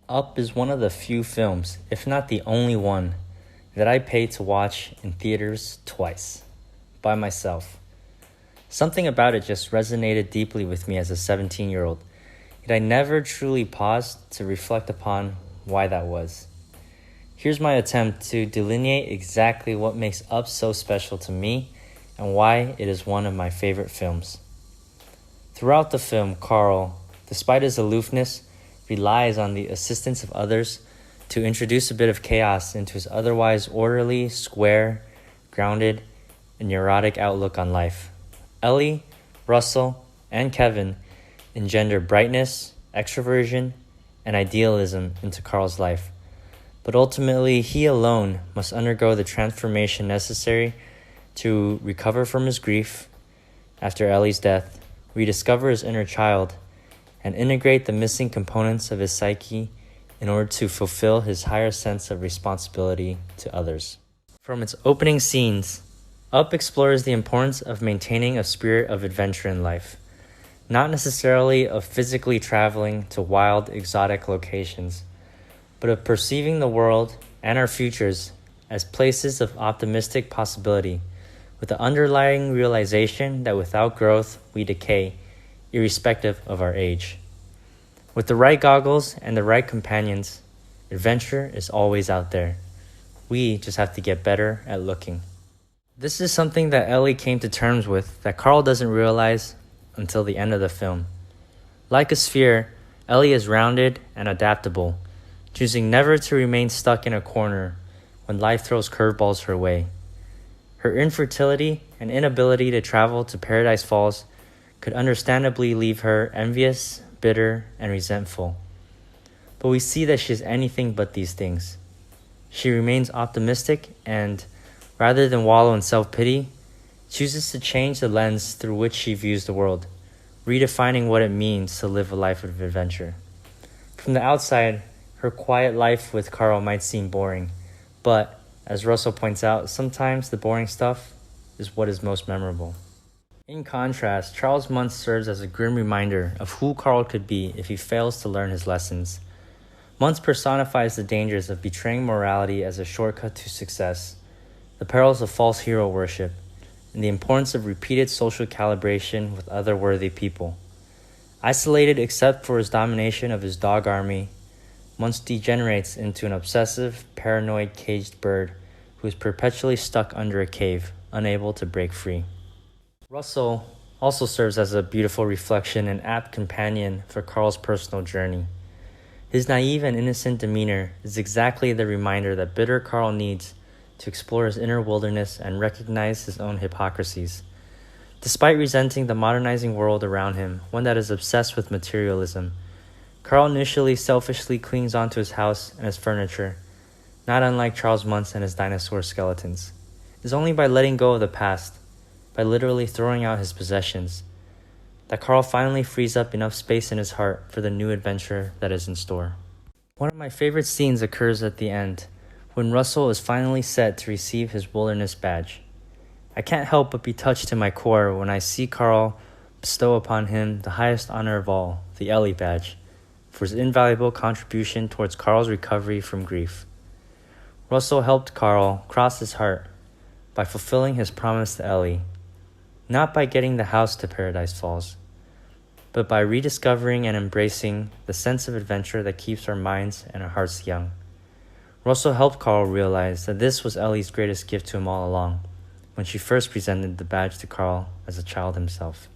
Up is one of the few films, if not the only one, that I paid to watch in theaters twice, by myself. Something about it just resonated deeply with me as a 17-year-old, yet I never truly paused to reflect upon why that was. Here's my attempt to delineate exactly what makes Up so special to me and why it is one of my favorite films. Throughout the film, Carl, despite his aloofness, relies on the assistance of others to introduce a bit of chaos into his otherwise orderly, square, grounded, and neurotic outlook on life. Ellie, Russell, and Kevin engender brightness, extroversion, and idealism into Carl's life. But ultimately, he alone must undergo the transformation necessary to recover from his grief after Ellie's death, rediscover his inner child, and integrate the missing components of his psyche in order to fulfill his higher sense of responsibility to others. From its opening scenes, Up explores the importance of maintaining a spirit of adventure in life, not necessarily of physically traveling to wild, exotic locations, but of perceiving the world and our futures as places of optimistic possibility, with the underlying realization that without growth, we decay, irrespective of our age. With the right goggles and the right companions, adventure is always out there. We just have to get better at looking. This is something that Ellie came to terms with that Carl doesn't realize until the end of the film. Like a sphere, Ellie is rounded and adaptable, choosing never to remain stuck in a corner when life throws curveballs her way. Her infertility and inability to travel to Paradise Falls could understandably leave her envious, bitter, and resentful. But we see that she is anything but these things. She remains optimistic and, rather than wallow in self-pity, chooses to change the lens through which she views the world, redefining what it means to live a life of adventure. From the outside, her quiet life with Carl might seem boring, but, as Russell points out, sometimes the boring stuff is what is most memorable. In contrast, Charles Muntz serves as a grim reminder of who Carl could be if he fails to learn his lessons. Muntz personifies the dangers of betraying morality as a shortcut to success, the perils of false hero worship, and the importance of repeated social calibration with other worthy people. Isolated except for his domination of his dog army, Muntz degenerates into an obsessive, paranoid caged bird who is perpetually stuck under a cave, unable to break free. Russell also serves as a beautiful reflection and apt companion for Carl's personal journey. His naive and innocent demeanor is exactly the reminder that bitter Carl needs to explore his inner wilderness and recognize his own hypocrisies. Despite resenting the modernizing world around him, one that is obsessed with materialism, Carl initially selfishly clings onto his house and his furniture, not unlike Charles Muntz and his dinosaur skeletons. It is only by letting go of the past, by literally throwing out his possessions, that Carl finally frees up enough space in his heart for the new adventure that is in store. One of my favorite scenes occurs at the end, when Russell is finally set to receive his wilderness badge. I can't help but be touched to my core when I see Carl bestow upon him the highest honor of all, the Ellie badge, for his invaluable contribution towards Carl's recovery from grief. Russell helped Carl cross his heart by fulfilling his promise to Ellie, not by getting the house to Paradise Falls, but by rediscovering and embracing the sense of adventure that keeps our minds and our hearts young. Russell helped Carl realize that this was Ellie's greatest gift to him all along, when she first presented the badge to Carl as a child himself.